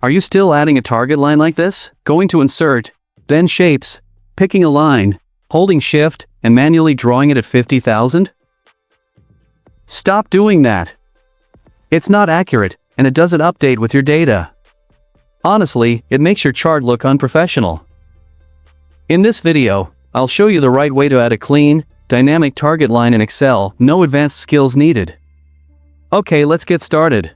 Are you still adding a target line like this? Going to Insert, then Shapes, picking a line, holding Shift, and manually drawing it at 50,000? Stop doing that. It's not accurate, and it doesn't update with your data. Honestly, it makes your chart look unprofessional. In this video, I'll show you the right way to add a clean, dynamic target line in Excel, no advanced skills needed. Okay, let's get started.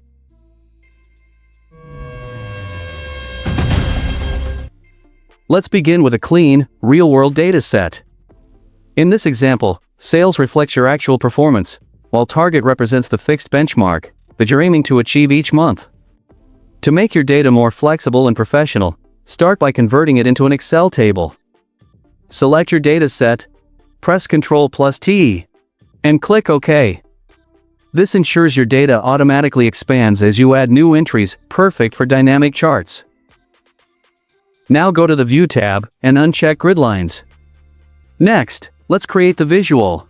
Let's begin with a clean, real-world data set. In this example, sales reflects your actual performance, while target represents the fixed benchmark that you're aiming to achieve each month. To make your data more flexible and professional, start by converting it into an Excel table. Select your data set, press Ctrl T, and click OK. This ensures your data automatically expands as you add new entries, perfect for dynamic charts. Now go to the View tab and uncheck Grid Lines. Next, let's create the visual.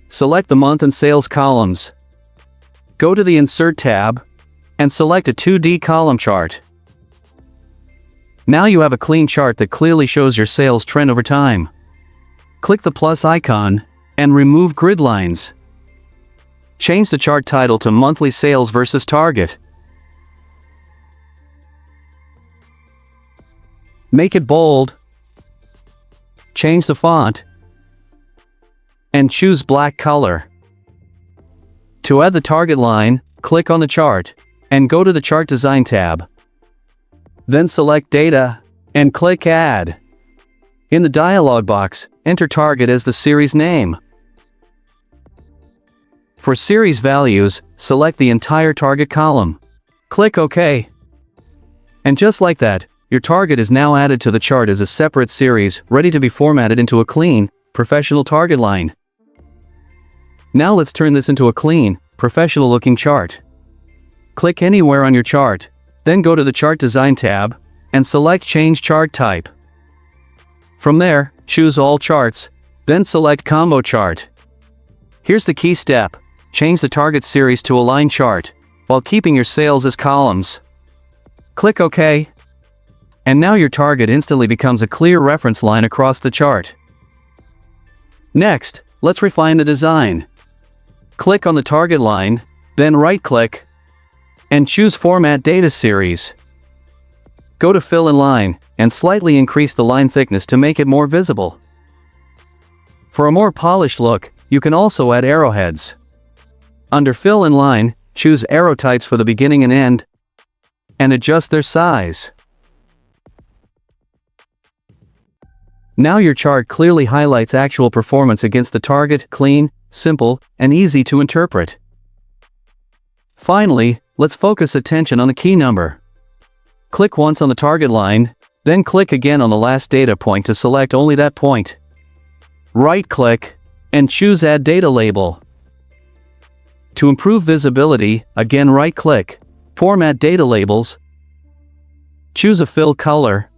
Select the month and sales columns. Go to the Insert tab and select a 2D column chart. Now you have a clean chart that clearly shows your sales trend over time. Click the plus icon and remove grid lines. Change the chart title to Monthly Sales versus Target. Make it bold. Change the font. And choose black color. To add the target line, click on the chart and go to the Chart Design tab. Then select Data and click Add. In the dialog box, enter target as the series name. For series values, select the entire target column. Click OK. And just like that, your target is now added to the chart as a separate series, ready to be formatted into a clean, professional target line. Now let's turn this into a clean, professional-looking chart. Click anywhere on your chart, then go to the Chart Design tab, and select Change Chart Type. From there, choose All Charts, then select Combo Chart. Here's the key step: change the target series to a line chart, while keeping your sales as columns. Click OK. And now your target instantly becomes a clear reference line across the chart. Next, let's refine the design. Click on the target line, then right-click, and choose Format Data Series. Go to Fill in Line, and slightly increase the line thickness to make it more visible. For a more polished look, you can also add arrowheads. Under Fill in Line, choose arrow types for the beginning and end, and adjust their size. Now your chart clearly highlights actual performance against the target, clean, simple, and easy to interpret. Finally, let's focus attention on the key number. Click once on the target line, then click again on the last data point to select only that point. Right-click, and choose Add Data Label. To improve visibility, again right-click, Format Data Labels, choose a fill color,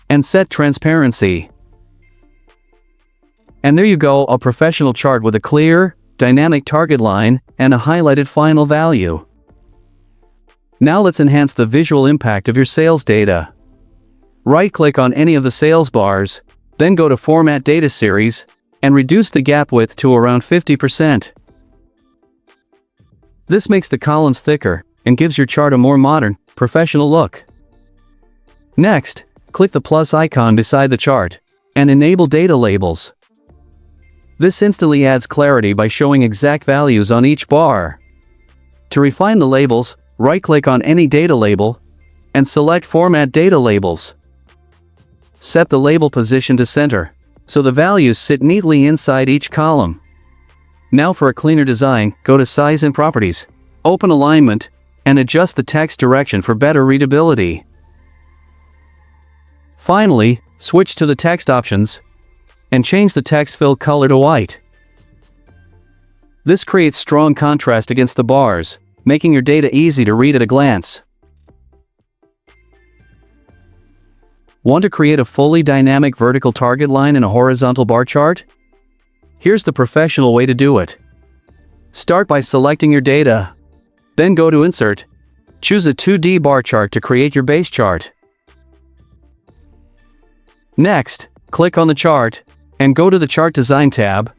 and set transparency. And there you go, a professional chart with a clear, dynamic target line and a highlighted final value. Now let's enhance the visual impact of your sales data. Right-click on any of the sales bars, then go to Format Data Series, and reduce the gap width to around 50%. This makes the columns thicker and gives your chart a more modern, professional look. Next, click the plus icon beside the chart and enable data labels. This instantly adds clarity by showing exact values on each bar. To refine the labels, right-click on any data label and select Format Data Labels. Set the label position to center, so the values sit neatly inside each column. Now for a cleaner design, go to Size and Properties, open Alignment, and adjust the text direction for better readability. Finally, switch to the text options and change the text fill color to white. This creates strong contrast against the bars, making your data easy to read at a glance. Want to create a fully dynamic vertical target line in a horizontal bar chart? Here's the professional way to do it. Start by selecting your data. Then go to Insert, Choose a 2D bar chart to create your base chart. Next, click on the chart, and go to the Chart Design tab,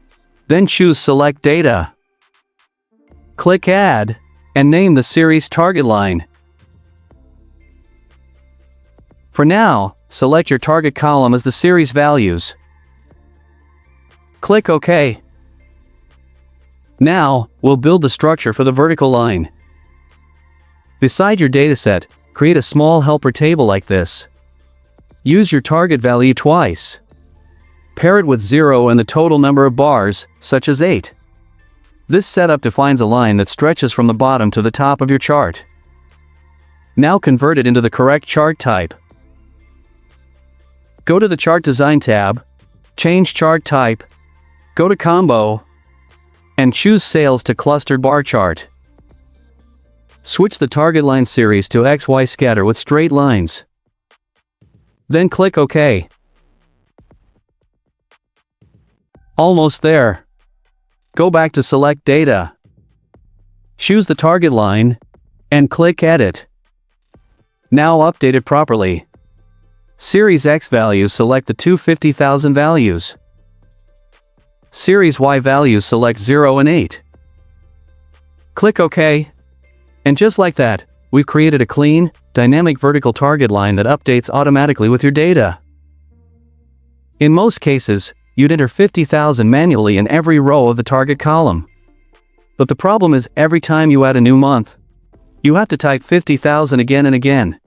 then choose Select Data. Click Add, and name the series target line. For now, select your target column as the series values. Click OK. Now, we'll build the structure for the vertical line. Beside your dataset, create a small helper table like this. Use your target value twice. Pair it with 0 and the total number of bars, such as 8. This setup defines a line that stretches from the bottom to the top of your chart. Now convert it into the correct chart type. Go to the Chart Design tab, change Chart Type, go to Combo, and choose Sales to Clustered Bar Chart. Switch the target line series to XY scatter with straight lines. Then click OK. Almost there. Go back to Select Data. Choose the target line, and click Edit. Now update it properly. Series X values select the 250,000 values. Series Y values select 0 and 8. Click OK. And just like that, we've created a clean, dynamic vertical target line that updates automatically with your data. In most cases, you'd enter 50,000 manually in every row of the target column. But the problem is every time you add a new month, you have to type 50,000 again and again.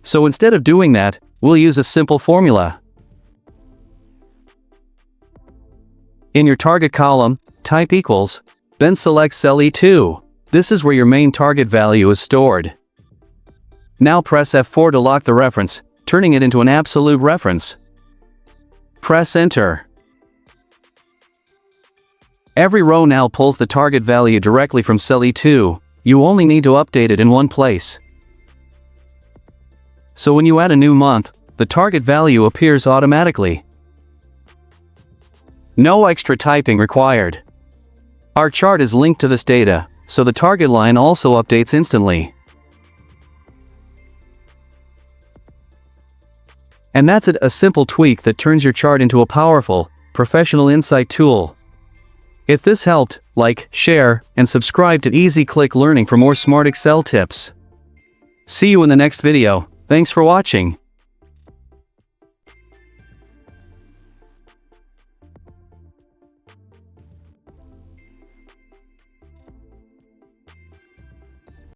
So instead of doing that, we'll use a simple formula. In your target column, type equals, then select cell E2. This is where your main target value is stored. Now press F4 to lock the reference, turning it into an absolute reference. Press Enter. Every row now pulls the target value directly from cell E2, you only need to update it in one place. So when you add a new month, the target value appears automatically. No extra typing required. Our chart is linked to this data, so the target line also updates instantly. And that's it, a simple tweak that turns your chart into a powerful, professional insight tool. If this helped, like, share, and subscribe to Easy Click Learning for more smart Excel tips. See you in the next video. Thanks for watching.